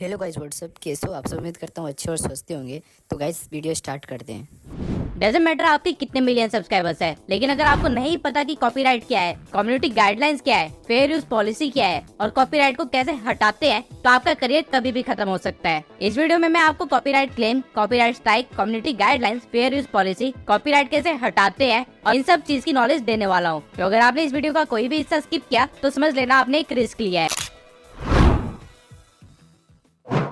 Hello guys, WhatsApp कैसे हो आप सब। उम्मीद करता हूँ अच्छे और स्वस्थ होंगे। तो गाइस वीडियो स्टार्ट करते हैं। डजेंट मैटर आपके कितने मिलियन सब्सक्राइबर्स है, लेकिन अगर आपको नहीं पता कि कॉपीराइट क्या है, कम्युनिटी गाइडलाइंस क्या है, फेयर यूज पॉलिसी क्या है और कॉपीराइट को कैसे हटाते हैं, तो आपका करियर कभी भी खत्म हो सकता है। इस वीडियो में मैं आपको copyright claim, copyright strike, community guidelines, fair use policy, copyright कैसे हटाते हैं और इन सब चीज की नॉलेज देने वाला हूँ। तो अगर आपने इस वीडियो का कोई भी हिस्सा स्किप किया तो समझ लेना आपने एक रिस्क लिया है।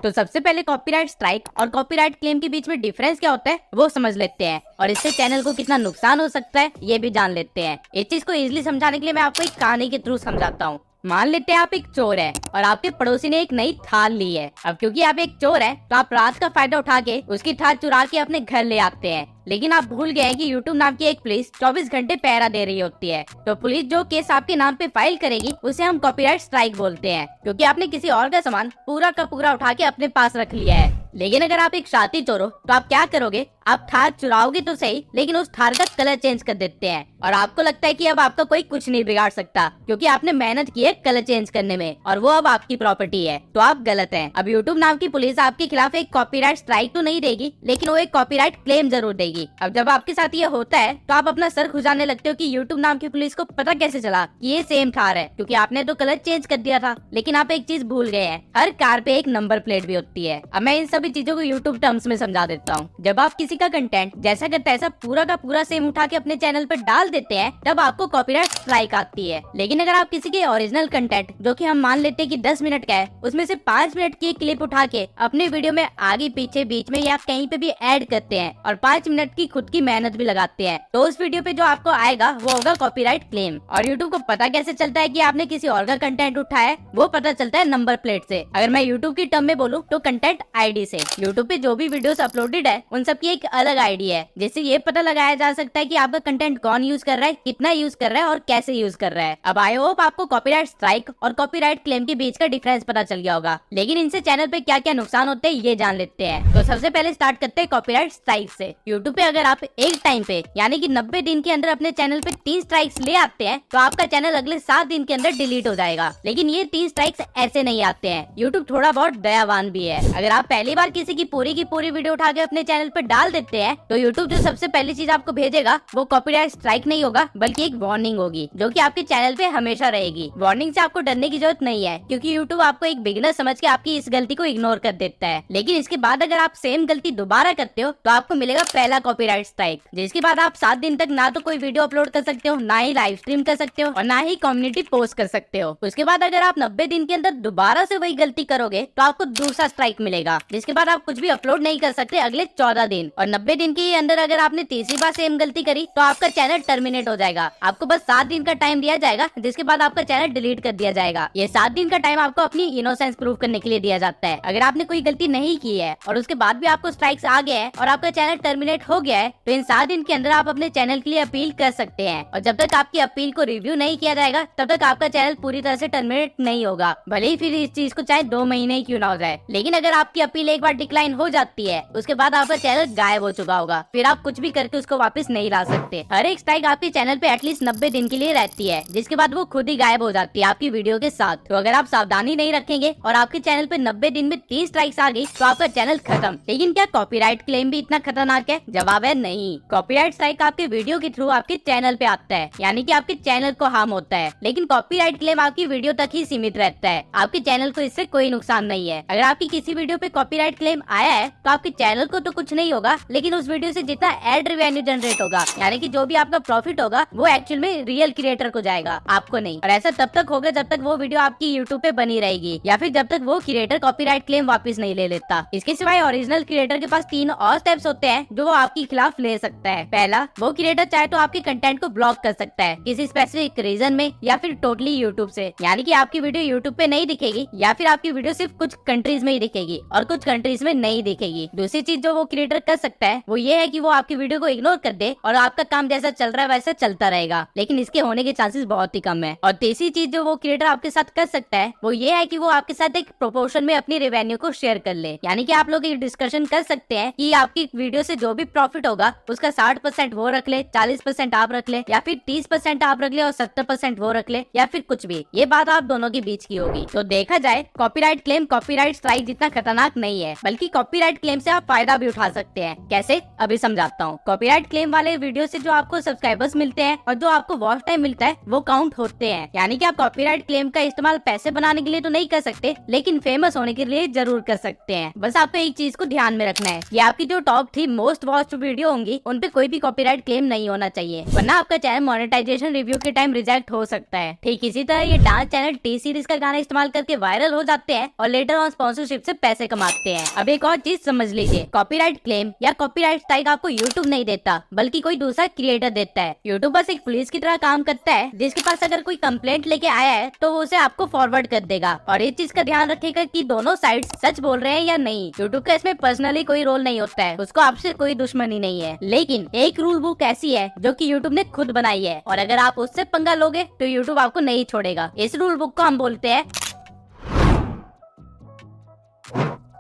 तो सबसे पहले कॉपीराइट स्ट्राइक और कॉपीराइट क्लेम के बीच में डिफरेंस क्या होता है वो समझ लेते हैं और इससे चैनल को कितना नुकसान हो सकता है ये भी जान लेते हैं। इस चीज को इजीली समझाने के लिए मैं आपको एक कहानी के थ्रू समझाता हूँ। मान लेते हैं आप एक चोर है और आपके पड़ोसी ने एक नई थार ली है। अब क्योंकि आप एक चोर है तो आप रात का फायदा उठा के उसकी थार चुरा के अपने घर ले आते हैं, लेकिन आप भूल गए हैं कि YouTube नाम की एक पुलिस 24 घंटे पहरा दे रही होती है। तो पुलिस जो केस आपके नाम पे फाइल करेगी उसे हम कॉपीराइट स्ट्राइक बोलते हैं, क्योंकि आपने किसी और का सामान पूरा का पूरा उठा के अपने पास रख लिया है। लेकिन अगर आप एक शातिर चोर हो तो आप क्या करोगे, आप थार चुराओगे तो सही, लेकिन उस थार का कलर चेंज कर देते हैं और आपको लगता है कि अब आपका कोई कुछ नहीं बिगाड़ सकता क्योंकि आपने मेहनत की है कलर चेंज करने में और वो अब आपकी प्रॉपर्टी है। तो आप गलत हैं। अब YouTube नाम की पुलिस आपके खिलाफ एक कॉपीराइट स्ट्राइक तो नहीं देगी, लेकिन वो एक कॉपीराइट क्लेम जरूर देगी। अब जब आपके साथ ये होता है तो आप अपना सर खुजाने लगते हो कि YouTube नाम की पुलिस को पता कैसे चला कि ये सेम थार है, क्योंकि आपने तो कलर चेंज कर दिया था। लेकिन आप एक चीज भूल गए हैं, हर कार पे एक नंबर प्लेट भी होती है। अब मैं इन सभी चीजों को YouTube टर्म्स में समझा देता हूँ। जब आप किसी का कंटेंट जैसा का तैसा पूरा का पूरा सेम उठा के अपने चैनल पर डाल देते हैं तब आपको कॉपीराइट स्ट्राइक आती है। लेकिन अगर आप किसी के ओरिजिनल कंटेंट, जो कि हम मान लेते हैं कि 10 मिनट का है, उसमें से 5 मिनट की क्लिप उठा के अपने वीडियो में आगे पीछे बीच में या कहीं पे भी ऐड करते हैं और 5 मिनट की खुद की मेहनत भी लगाते हैं, तो उस वीडियो पे जो आपको आएगा वो होगा कॉपीराइट क्लेम। और YouTube को पता कैसे चलता है कि आपने किसी और का कंटेंट उठाया है, वो पता चलता है नंबर प्लेट से। अगर मैं YouTube की टर्म में बोलूँ तो कंटेंट आईडी से। YouTube पे जो भी वीडियोस अपलोडेड है उन सब की एक अलग आईडी है, जिससे ये पता लगाया जा सकता है कि आपका कंटेंट कौन यूज कर रहा है, कितना यूज कर रहा है और कैसे यूज कर रहा है। अब आई होप आपको कॉपीराइट स्ट्राइक और कॉपीराइट क्लेम के बीच का डिफरेंस पता चल गया होगा, लेकिन इनसे चैनल पे क्या क्या नुकसान होते हैं ये जान लेते हैं। तो सबसे पहले स्टार्ट करते हैं कॉपीराइट स्ट्राइक से। यूट्यूब पे अगर आप एक टाइम पे यानी कि 90 दिन के अंदर अपने चैनल पे 3 स्ट्राइक्स ले आते हैं तो आपका चैनल अगले 7 दिन के अंदर डिलीट हो जाएगा। लेकिन ये 3 स्ट्राइक्स ऐसे नहीं आते हैं, यूट्यूब थोड़ा बहुत दयावान भी है। अगर आप पहली बार किसी की पूरी वीडियो उठा के अपने चैनल पे डाल देते हैं तो यूट्यूब जो सबसे पहली चीज आपको भेजेगा वो कॉपीराइट स्ट्राइक नहीं होगा, बल्कि एक वार्निंग होगी जो कि आपके चैनल पे हमेशा रहेगी। वार्निंग से आपको डरने की जरूरत नहीं है, क्योंकि यूट्यूब आपको एक बिगिनर समझ के आपकी इस गलती को इग्नोर कर देता है। लेकिन इसके बाद अगर आप सेम गलती दोबारा करते हो तो आपको मिलेगा पहला कॉपीराइट स्ट्राइक, जिसके बाद आप 7 दिन तक ना तो कोई वीडियो अपलोड कर सकते हो, ना ही लाइव स्ट्रीम कर सकते हो और ना ही कम्युनिटी पोस्ट कर सकते हो। उसके बाद अगर आप 90 दिन के अंदर दोबारा से वही गलती करोगे तो आपको दूसरा स्ट्राइक मिलेगा, जिसके बाद आप कुछ भी अपलोड नहीं कर सकते अगले 14 दिन। और 90 दिन के अंदर अगर आपने तीसरी बार सेम गलती करी तो आपका चैनल टर्मिनेट हो जाएगा। आपको बस 7 दिन का टाइम दिया जाएगा, जिसके बाद आपका चैनल डिलीट कर दिया जाएगा। ये 7 दिन का टाइम आपको अपनी इनोसेंस प्रूव करने के लिए दिया जाता है। अगर आपने कोई गलती नहीं की है और उसके बाद भी आपको स्ट्राइक्स आ गए हैं और आपका चैनल टर्मिनेट हो गया है तो इन 7 दिन के अंदर आप अपने चैनल के लिए अपील कर सकते हैं, और जब तक आपकी अपील को रिव्यू नहीं किया जाएगा तब तक आपका चैनल पूरी तरह से टर्मिनेट नहीं होगा, भले ही फिर इस चीज को चाहे 2 महीने ही क्यों ना हो जाए। लेकिन अगर आपकी अपील एक बार डिक्लाइन हो जाती है उसके बाद आपका चैनल गायब हो चुका होगा, फिर आप कुछ भी करके उसको वापस नहीं ला सकते। हर एक स्ट्राइक आपके चैनल पे एटलीस्ट 90 दिन के लिए रहती है, जिसके बाद वो खुद ही गायब हो जाती है आपकी वीडियो के साथ। तो अगर आप सावधानी नहीं रखेंगे और आपके चैनल पे 90 दिन में 3 स्ट्राइक्स आ गई तो आपका चैनल खत्म। लेकिन क्या कॉपीराइट क्लेम भी इतना खतरनाक है? जवाब है नहीं। कॉपीराइट स्ट्राइक आपके वीडियो के थ्रू आपके चैनल पे आता है, यानी कि आपके चैनल को हार्म होता है, लेकिन कॉपीराइट क्लेम आपकी वीडियो तक ही सीमित रहता है, आपके चैनल को इससे कोई नुकसान नहीं है। अगर आपकी किसी वीडियो पे कॉपीराइट क्लेम आया है तो आपके चैनल को तो कुछ नहीं होगा, लेकिन उस वीडियो से जितना एड रेवेन्यू जनरेट होगा, यानी कि जो भी आपका प्रॉफिट होगा वो एक्चुअल में रियल क्रिएटर को जाएगा, आपको नहीं। और ऐसा तब तक होगा जब तक वो वीडियो आपकी यूट्यूब पे बनी रहेगी या फिर जब तक वो क्रिएटर कॉपीराइट क्लेम वापस नहीं ले लेता। इसके सिवाय ओरिजिनल क्रिएटर के पास 3 और स्टेप्स होते हैं जो वो आपके खिलाफ ले सकता है। पहला, वो क्रिएटर चाहे तो आपके कंटेंट को ब्लॉक कर सकता है किसी स्पेसिफिक रीजन में या फिर टोटली यूट्यूब से, यानी कि आपकी वीडियो यूट्यूब पे नहीं दिखेगी या फिर आपकी वीडियो सिर्फ कुछ कंट्रीज में ही दिखेगी और कुछ कंट्रीज में नहीं दिखेगी। दूसरी चीज जो वो क्रिएटर कर सकता है वो ये है कि वो आपकी वीडियो को इग्नोर कर दे और आपका काम जैसा चल रहा है वैसा चलता रहेगा, लेकिन इसके होने के चांसेस बहुत ही कम है। और तीसरी चीज जो वो क्रिएटर आपके साथ कर सकता है वो ये है कि वो आपके साथ एक प्रोपोर्शन में अपनी रेवेन्यू को शेयर कर ले। यानी कि आप लोग एक डिस्कशन कर सकते हैं कि आपकी वीडियो से जो भी प्रॉफिट होगा उसका 60% वो रख ले, 40% आप रख ले, या फिर 30% आप रख ले और 70% वो रख ले, या फिर कुछ भी। ये बात आप दोनों के बीच की होगी। तो देखा जाए कॉपीराइट क्लेम कॉपीराइट स्ट्राइक जितना खतरनाक नहीं है, बल्कि कॉपीराइट क्लेम से आप फायदा भी उठा सकते हैं। कैसे, अभी समझाता हूँ। कॉपीराइट क्लेम वाले वीडियो से जो आपको सब्सक्राइबर्स मिलते हैं और जो आपको वॉच टाइम मिलता है वो काउंट होते हैं। यानी कि आप कॉपीराइट क्लेम का इस्तेमाल पैसे बनाने के लिए तो नहीं कर सकते, लेकिन फेमस होने के लिए जरूर कर सकते हैं। बस आपको एक चीज को ध्यान में रखना है, ये आपकी जो टॉप 3 मोस्ट वॉच्ड वीडियो होंगी उन पे कोई भी कॉपीराइट क्लेम नहीं होना चाहिए, वरना आपका चैनल मोनेटाइजेशन रिव्यू के टाइम रिजेक्ट हो सकता है। ठीक इसी तरह ये डांस चैनल टी सीरीज का गाना इस्तेमाल करके वायरल हो जाते हैं और लेटर ऑन स्पॉन्सरशिप से पैसे कमाते हैं। अब एक और चीज समझ लीजिए, कॉपीराइट क्लेम या कॉपीराइट स्ट्राइक आपको यूट्यूब नहीं देता, बल्कि कोई दूसरा क्रिएटर देता है। यूट्यूब बस एक पुलिस की तरह काम करता है, जिसके पास अगर कोई कंप्लेंट लेके आया है तो वो उसे आपको फॉरवर्ड कर देगा। और इस चीज का ध्यान रखिएगा कि दोनों साइड्स सच बोल रहे हैं या नहीं। यूट्यूब का इसमें पर्सनली कोई रोल नहीं होता है, उसको आपसे कोई दुश्मनी नहीं है। लेकिन एक रूल बुक ऐसी है जो कि यूट्यूब ने खुद बनाई है, और अगर आप उससे पंगा लोगे तो यूट्यूब आपको नहीं छोड़ेगा। इस रूल बुक को हम बोलते हैं,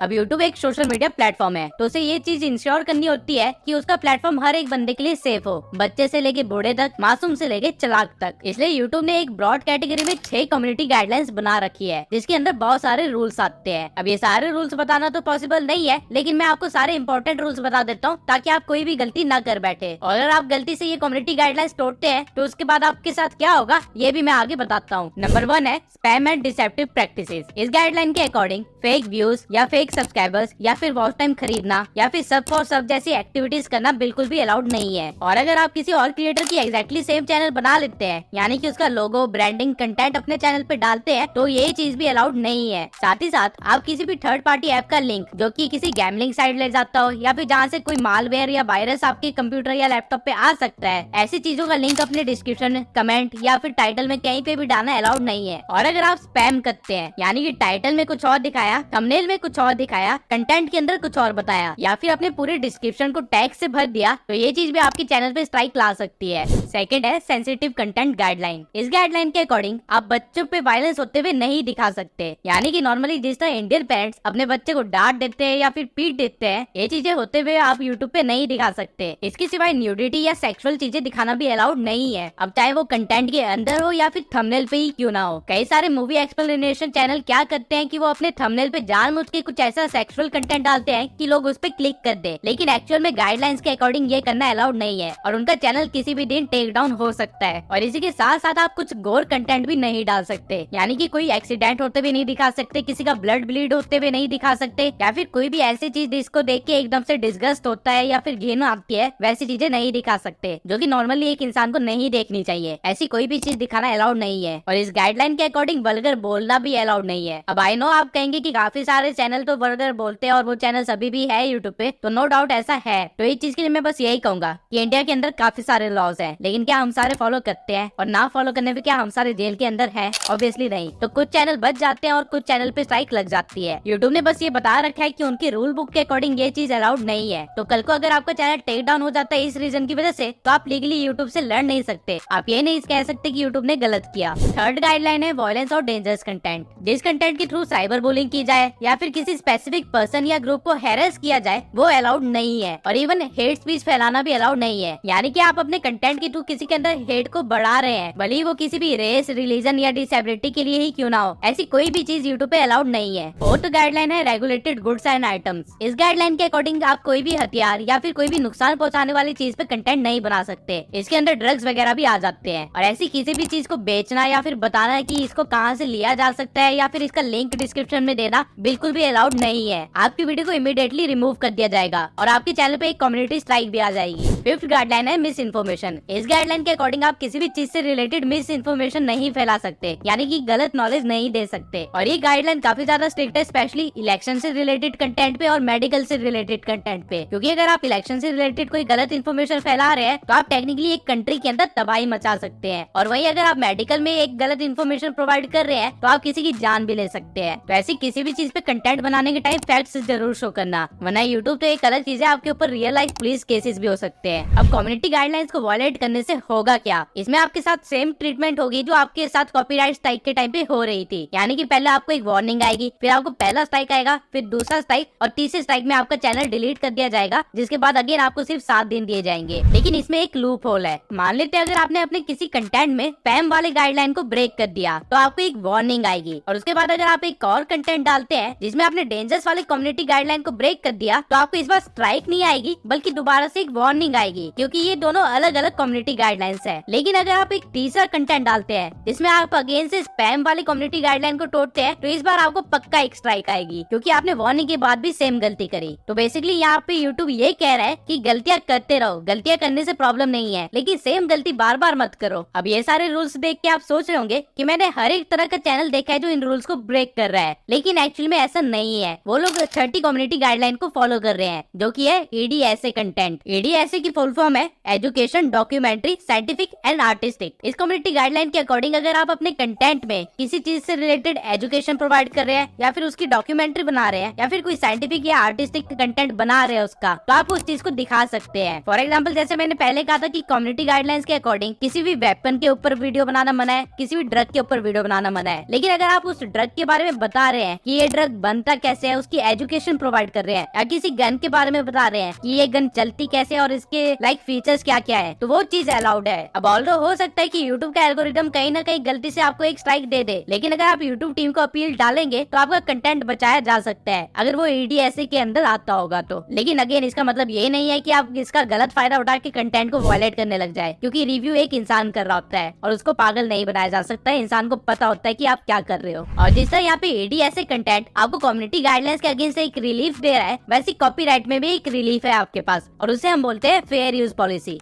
अब YouTube एक सोशल मीडिया प्लेटफॉर्म है, तो उसे ये चीज इंश्योर करनी होती है कि उसका प्लेटफॉर्म हर एक बंदे के लिए सेफ हो, बच्चे से लेके बूढ़े तक, मासूम से लेके चालाक तक। इसलिए YouTube ने एक ब्रॉड कैटेगरी में 6 कम्युनिटी गाइडलाइंस बना रखी है, जिसके अंदर बहुत सारे रूल्स आते हैं। अब ये सारे रूल्स बताना तो पॉसिबल नहीं है, लेकिन मैं आपको सारे इंपॉर्टेंट रूल्स बता देता हूँ ताकि आप कोई भी गलती न कर बैठे। और अगर आप गलती से ये कम्युनिटी गाइडलाइंस तोड़ते हैं तो उसके बाद आपके साथ क्या होगा ये भी मैं आगे बताता हूँ। नंबर 1 है स्पैम एंड डिसेप्टिव प्रैक्टिसेस। इस गाइडलाइन के अकॉर्डिंग फेक व्यूज या फेक सब्सक्राइबर्स या फिर वॉच टाइम खरीदना या फिर सब फॉर सब जैसी एक्टिविटीज करना बिल्कुल भी अलाउड नहीं है। और अगर आप किसी और क्रिएटर की एग्जैक्टली सेम चैनल बना लेते हैं, यानी कि उसका लोगो, ब्रांडिंग, कंटेंट अपने चैनल पे डालते हैं, तो ये चीज भी अलाउड नहीं है। साथ ही साथ आप किसी भी थर्ड पार्टी ऐप का लिंक जो कि किसी गैमलिंग साइट ले जाता हो या फिर जहाँ से कोई मालवेयर या वायरस आपके कंप्यूटर या लैपटॉप पे आ सकता है, ऐसी चीजों का लिंक अपने डिस्क्रिप्शन, कमेंट या फिर टाइटल में कहीं पे भी डालना अलाउड नहीं है। और अगर आप स्पैम करते हैं, यानी कि टाइटल में कुछ और दिखाया, थंबनेल में कुछ और दिखाया, कंटेंट के अंदर कुछ और बताया, या फिर अपने पूरे डिस्क्रिप्शन को टैग से भर दिया, तो ये चीज भी आपके चैनल पे स्ट्राइक ला सकती है। सेकंड है सेंसिटिव कंटेंट गाइडलाइन। इस गाइडलाइन के अकॉर्डिंग आप बच्चों पे वायलेंस होते हुए नहीं दिखा सकते, यानी कि नॉर्मली जिस तरह इंडियन पेरेंट्स अपने बच्चे को डांट देते हैं या फिर पीट देते हैं, ये चीजें होते हुए आप यूट्यूब पे नहीं दिखा सकते। इसके सिवाय न्यूडिटी या सेक्सुअल चीजें दिखाना भी अलाउड नहीं है, अब चाहे वो कंटेंट के अंदर हो या फिर थंबनेल पे ही क्यों ना हो। कई सारे मूवी एक्सप्लेनेशन चैनल क्या करते हैं कि वो अपने थंबनेल पे जानबूझ के कुछ ऐसा सेक्सुअल कंटेंट डालते हैं कि लोग उस पे क्लिक कर दे, लेकिन एक्चुअल में गाइडलाइंस के अकॉर्डिंग ये करना अलाउड नहीं है और उनका चैनल किसी भी दिन टेक डाउन हो सकता है। और इसी के साथ साथ आप कुछ गोर कंटेंट भी नहीं डाल सकते, यानी कि कोई एक्सीडेंट होते हुए नहीं दिखा सकते, किसी का ब्लड ब्लीड होते हुए नहीं दिखा सकते, या फिर कोई भी ऐसी चीज जिसको देख के एकदम से डिस्गस्ट होता है या फिर घिन आती है, वैसी चीजें नहीं दिखा सकते, जो कि नॉर्मली एक इंसान को नहीं देखनी चाहिए। ऐसी कोई भी चीज दिखाना अलाउड नहीं है और इस गाइडलाइन के अकॉर्डिंग वल्गर बोलना भी अलाउड नहीं है। अब आई नो आप कहेंगे कि काफी सारे चैनल तो वल्गर बोलते हैं और वो चैनल अभी भी है यूट्यूब पे, तो नो डाउट ऐसा है। तो इस चीज के लिए मैं बस यही कहूंगा कि इंडिया के अंदर काफी सारे लॉज हैं, लेकिन क्या हम सारे फॉलो करते हैं? और ना फॉलो करने पे क्या हम सारे जेल के अंदर हैं? ऑब्वियसली नहीं। तो कुछ चैनल बच जाते हैं और कुछ चैनल पे स्ट्राइक लग जाती है। यूट्यूब ने बस ये बता रखा है कि उनकी रूल बुक के अकॉर्डिंग ये चीज अलाउड नहीं है। तो कल को अगर आपका चैनल टेक डाउन हो जाता है इस रीजन की वजह से, तो आप लीगली यूट्यूब से लड़ नहीं सकते। आप ये नहीं कह सकते कि यूट्यूब ने गलत किया। थर्ड गाइडलाइन है वायलेंस और डेंजरस कंटेंट। जिस कंटेंट के थ्रू साइबर बुलिंग की जाए या फिर किसी स्पेसिफिक पर्सन या ग्रुप को हैरेस किया जाए, वो अलाउड नहीं है। और इवन हेट स्पीच फैलाना भी अलाउड नहीं है, यानी कि आप अपने कंटेंट के थ्रू किसी के अंदर हेट को बढ़ा रहे हैं, भले ही वो किसी भी रेस, रिलीजन या डिसेबिलिटी के लिए ही क्यों ना हो, ऐसी कोई भी चीज यूट्यूब पे अलाउड नहीं है। फोर्थ गाइडलाइन है रेगुलेटेड गुड्स एंड आइटम्स। इस गाइडलाइन के अकॉर्डिंग आप कोई भी हथियार या फिर कोई भी नुकसान पहुंचाने वाली चीज पे कंटेंट नहीं बना सकते। इसके अंदर ड्रग्स वगैरह भी आ जाते हैं। और ऐसी किसी भी चीज को बेचना या फिर बताना कि इसको कहाँ से लिया जा सकता है या फिर इसका लिंक डिस्क्रिप्शन में देना बिल्कुल भी अलाउड नहीं है। आपकी वीडियो को इमीडिएटली रिमूव कर दिया जाएगा और आपके चैनल पे एक कम्युनिटी स्ट्राइक भी आ जाएगी। फिफ्थ गाइडलाइन है मिस इन्फॉर्मेशन। इस गाइडलाइन के अकॉर्डिंग आप किसी भी चीज से रिलेटेड मिस इन्फॉर्मेशन नहीं फैला सकते, यानी कि गलत नॉलेज नहीं दे सकते। और ये गाइडलाइन काफी ज्यादा स्ट्रिक्ट है, स्पेशली इलेक्शन से रिलेटेड कंटेंट पे और मेडिकल से रिलेटेड कंटेंट पे, क्योंकि अगर आप इलेक्शन से रिलेटेड कोई गलत इन्फॉर्मेशन फैला रहे हैं तो आप टेक्निकली एक कंट्री के अंदर तबाही मचा सकते हैं। और वहीं अगर आप मेडिकल में एक गलत इन्फॉर्मेशन प्रोवाइड कर रहे हैं तो आप किसी की जान भी ले सकते हैं। तो ऐसी किसी भी चीज पे कंटेंट बनाने बनाने के टाइम फैक्ट्स जरूर शो करना, वरना यूट्यूब तो एक अलग चीज है, आपके ऊपर रियल लाइफ पुलिस केसेस भी हो सकते हैं। अब कम्युनिटी गाइडलाइंस को वायलेट करने से होगा क्या, इसमें आपके साथ सेम ट्रीटमेंट होगी जो आपके साथ कॉपीराइट स्ट्राइक के टाइम पे हो रही थी। यानी कि पहले आपको एक वार्निंग आएगी, फिर आपको पहला स्ट्राइक आएगा, फिर दूसरा स्ट्राइक और तीसरे स्ट्राइक में आपका चैनल डिलीट कर दिया जाएगा, जिसके बाद अगेन आपको सिर्फ 7 दिन दिए जाएंगे। लेकिन इसमें एक लूप होल है। मान लेते हैं अगर आपने अपने किसी कंटेंट में स्पैम वाले गाइडलाइन को ब्रेक कर दिया तो आपको एक वार्निंग आएगी, और उसके बाद अगर आप एक और कंटेंट डालते हैं जिसमें आपने डेंजरस वाले कम्युनिटी गाइडलाइन को ब्रेक कर दिया तो आपको इस बार स्ट्राइक नहीं आएगी बल्कि दोबारा से एक वार्निंग आएगी, क्योंकि ये दोनों अलग अलग कम्युनिटी गाइडलाइंस है। लेकिन अगर आप एक तीसरा कंटेंट डालते हैं जिसमें आप अगेन से स्पैम वाले कम्युनिटी गाइडलाइन को तोड़ते हैं तो इस बार आपको पक्का एक स्ट्राइक आएगी, क्योंकि आपने वार्निंग के बाद भी सेम गलती करी। तो बेसिकली यहाँ पे यूट्यूब ये कह रहा है कि गलतियां करते रहो, गलतियां करने से प्रॉब्लम नहीं है, लेकिन सेम गलती बार बार मत करो। अब ये सारे रूल्स देख के आप सोच रहे होंगे कि मैंने हर एक तरह का चैनल देखा है जो इन रूल्स को ब्रेक कर रहा है, लेकिन एक्चुअली में ऐसा नहीं है। वो लोग 30 कम्युनिटी गाइडलाइन को फॉलो कर रहे हैं, जो कि है EDSA कंटेंट। EDSA की फुल फॉर्म है education, documentary, scientific and artistic. इस कम्युनिटी गाइडलाइन के अकॉर्डिंग अगर आप अपने कंटेंट में किसी चीज से रिलेटेड एजुकेशन प्रोवाइड कर रहे हैं, या फिर उसकी डॉक्यूमेंट्री बना रहे हैं, या फिर कोई साइंटिफिक या आर्टिस्टिक कंटेंट बना रहे हैं उसका, तो आप उस चीज को दिखा सकते हैं। फॉर एग्जाम्पल जैसे मैंने पहले कहा था कि कम्युनिटी गाइडलाइंस के अकॉर्डिंग किसी भी वेपन के ऊपर वीडियो बनाना मना है, किसी भी ड्रग के ऊपर वीडियो बनाना मना है। लेकिन अगर आप उस ड्रग के बारे में बता रहे हैं कि ये ड्रग बनता कैसे है, उसकी एजुकेशन प्रोवाइड कर रहे हैं, या किसी गन के बारे में बता रहे हैं कि ये गन चलती कैसे है और इसके लाइक फीचर्स क्या क्या है, तो वो चीज अलाउड है। अब ऑल्दो हो सकता है कि यूट्यूब का एल्गोरिदम कहीं ना कहीं गलती से आपको एक स्ट्राइक दे दे, लेकिन अगर आप यूट्यूब टीम को अपील डालेंगे तो आपका कंटेंट बचाया जा सकता है, अगर वो EDSA के अंदर आता होगा तो। लेकिन अगेन इसका मतलब ये नहीं है कि आप इसका गलत फायदा उठा के कंटेंट को वायलेट करने लग जाए, क्योंकि रिव्यू एक इंसान कर रहा होता है और उसको पागल नहीं बनाया जा सकता है। इंसान को पता होता है कि आप क्या कर रहे हो। और जिस तरह यहाँ पे EDSA कंटेंट आपको कम्युनिटी गाइडलाइंस के अगेंस्ट एक रिलीफ दे रहा है, वैसे कॉपीराइट में भी एक रिलीफ है आपके पास, और उसे हम बोलते हैं फेयर यूज पॉलिसी।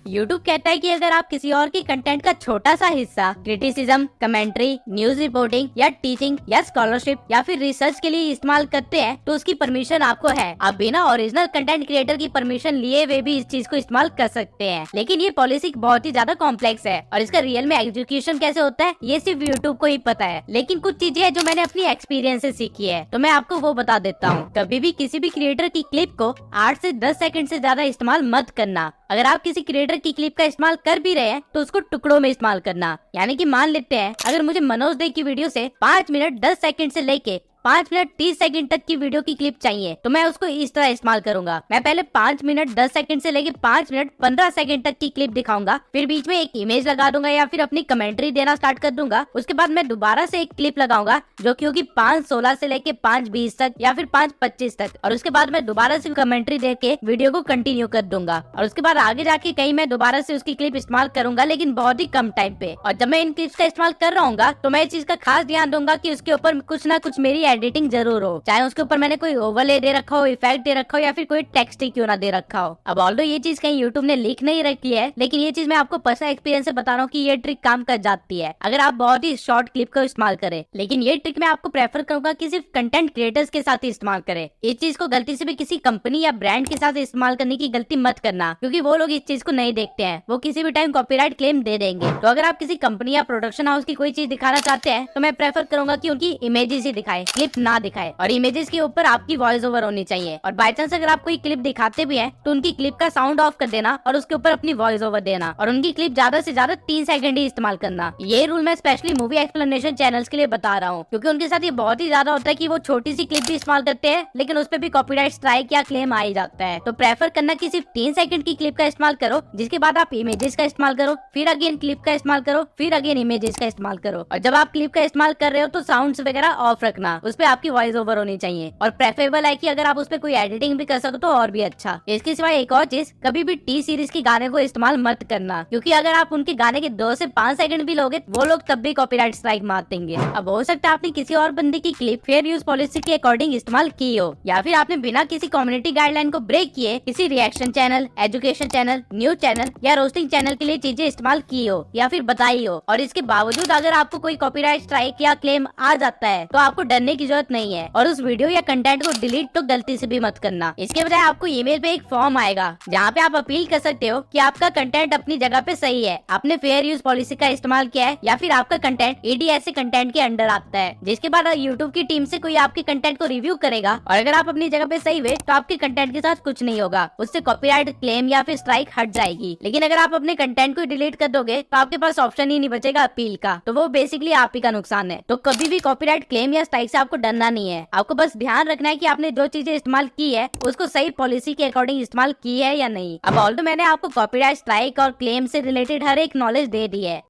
YouTube कहता है कि अगर आप किसी और के कंटेंट का छोटा सा हिस्सा क्रिटिसिज्म, कमेंट्री, न्यूज रिपोर्टिंग या टीचिंग या स्कॉलरशिप या फिर रिसर्च के लिए इस्तेमाल करते हैं तो उसकी परमिशन आपको है। आप बिना ओरिजिनल कंटेंट क्रिएटर की परमिशन लिए हुए भी इस चीज को इस्तेमाल कर सकते हैं। लेकिन ये पॉलिसी बहुत ही ज्यादा कॉम्प्लेक्स है और इसका रियल में एग्जीक्यूशन कैसे होता है ये सिर्फ YouTube को ही पता है। लेकिन कुछ चीजें हैं जो मैंने अपनी एक्सपीरियंस से सीखी है, तो मैं आपको वो बता देता हूँ। कभी भी किसी भी क्रिएटर की क्लिप को 8 से 10 सेकंड से ज्यादा इस्तेमाल मत करना। अगर आप किसी क्रिएटर की क्लिप का इस्तेमाल कर भी रहे हैं तो उसको टुकड़ों में इस्तेमाल करना। यानी कि मान लेते हैं अगर मुझे मनोज दे की वीडियो से 5 मिनट 10 सेकंड से लेके 5 मिनट 30 सेकंड तक की वीडियो की क्लिप चाहिए तो मैं उसको इस तरह इस्तेमाल करूंगा। मैं पहले 5 मिनट 10 सेकंड से लेके 5 मिनट 15 सेकंड तक की क्लिप दिखाऊंगा, फिर बीच में एक इमेज लगा दूंगा या फिर अपनी कमेंट्री देना स्टार्ट कर दूंगा। उसके बाद मैं दोबारा से एक क्लिप लगाऊंगा जो कि होगी 5:16 से लेके 5:20 तक या फिर 5:25 तक, और उसके बाद मैं दोबारा से कमेंट्री दे के वीडियो को कंटिन्यू कर दूंगा। और उसके बाद आगे जाके कहीं मैं दोबारा से उसकी क्लिप इस्तेमाल करूंगा, लेकिन बहुत ही कम टाइम पे। और जब मैं इन क्लिप्स का इस्तेमाल कर रहा हूँ तो मैं इस चीज का खास ध्यान दूंगा कि उसके ऊपर कुछ ना कुछ मेरी एडिटिंग जरूर हो, चाहे उसके ऊपर मैंने कोई ओवरले दे रखा हो, इफेक्ट दे रखा हो या फिर कोई टेक्स्ट ही क्यों ना दे रखा हो। अब ऑल्दो ये चीज कहीं यूट्यूब ने लिख नहीं रखी है, लेकिन ये चीज मैं आपको पर्सनल एक्सपीरियंस से बता रहा हूँ कि ये ट्रिक काम कर जाती है अगर आप बहुत ही शॉर्ट क्लिप का इस्तेमाल करें। लेकिन ये ट्रिक मैं आपको प्रेफर करूंगा कि सिर्फ कंटेंट क्रिएटर्स के साथ ही इस्तेमाल करें। इस चीज को गलती से भी किसी कंपनी या ब्रांड के साथ इस्तेमाल करने की गलती मत करना, क्योंकि वो लोग इस चीज को नहीं देखते हैं, वो किसी भी टाइम कॉपीराइट क्लेम दे देंगे। तो अगर आप किसी कंपनी या प्रोडक्शन हाउस की कोई चीज दिखाना चाहते हैं तो मैं प्रेफर करूंगा कि उनकी इमेजेस ही दिखाए, क्लिप ना दिखाए, और इमेजेस के ऊपर आपकी वॉइस ओवर होनी चाहिए। और बाय चांस अगर आप कोई क्लिप दिखाते भी हैं तो उनकी क्लिप का साउंड ऑफ कर देना और उसके ऊपर अपनी वॉइस ओवर देना, और उनकी क्लिप ज्यादा से ज्यादा 3 सेकंड ही इस्तेमाल करना। ये रूल मैं स्पेशली मूवी एक्सप्लेनेशन चैनल्स के लिए बता रहा हूँ, क्योंकि उनके साथ ये बहुत ही ज्यादा होता है कि वो छोटी सी क्लिप भी इस्तेमाल करते हैं लेकिन उस पर भी कॉपीराइट स्ट्राइक या क्लेम आ ही जाता है। तो प्रेफर करना कि सिर्फ 3 सेकंड की क्लिप का इस्तेमाल करो, जिसके बाद आप इमेजेस का इस्तेमाल करो, फिर अगेन क्लिप का इस्तेमाल करो, फिर अगेन इमेजेस का इस्तेमाल करो। और जब आप क्लिप का इस्तेमाल कर रहे हो तो साउंड्स वगैरह ऑफ रखना, उस पर आपकी वॉइस ओवर होनी चाहिए। और प्रेफरेबल है कि अगर आप उस पर कोई एडिटिंग भी कर सको तो और भी अच्छा। इसके सिवाय एक और चीज, कभी भी टी सीरीज के गाने को इस्तेमाल मत करना, क्योंकि अगर आप उनके गाने के 2 से 5 सेकंड भी लोगे वो लोग तब भी कॉपीराइट स्ट्राइक मार देंगे। अब हो सकता है आपने किसी और बंदे की क्लिप फेयर यूज पॉलिसी के अकॉर्डिंग इस्तेमाल की हो, या फिर आपने बिना किसी कम्युनिटी गाइडलाइन को ब्रेक किए किसी reaction channel, education channel, news channel या रोस्टिंग चैनल के लिए चीजें इस्तेमाल की हो या फिर बताई हो, और इसके बावजूद अगर आपको कोई कॉपीराइट स्ट्राइक या क्लेम आ जाता है तो आपको डरने की जरूरत नहीं है और उस वीडियो या कंटेंट को डिलीट तो गलती से भी मत करना। इसके बजाय आपको ईमेल पे एक फॉर्म आएगा जहाँ पे आप अपील कर सकते हो कि आपका कंटेंट अपनी जगह पे सही है, आपने फेयर यूज पॉलिसी का इस्तेमाल किया है या फिर आपका कंटेंट एडीएस कंटेंट के अंडर आता है। जिसके बाद यूट्यूब की टीम से कोई आपके कंटेंट को रिव्यू करेगा और अगर आप अपनी जगह पे सही हुए तो आपके कंटेंट के साथ कुछ नहीं होगा, उससे कॉपीराइट क्लेम या फिर स्ट्राइक हट जाएगी। लेकिन अगर आप अपने कंटेंट को डिलीट कर दोगे तो आपके पास ऑप्शन ही नहीं बचेगा अपील का, तो वो बेसिकली आप ही का नुकसान है। तो कभी भी कॉपीराइट क्लेम या स्ट्राइक से आपको डरना नहीं है, आपको बस ध्यान रखना है कि आपने जो चीजें इस्तेमाल की है उसको सही पॉलिसी के अकॉर्डिंग इस्तेमाल की है या नहीं। अब ऑल्दो मैंने आपको कॉपीराइट स्ट्राइक और क्लेम से रिलेटेड हर एक नॉलेज दे दी है,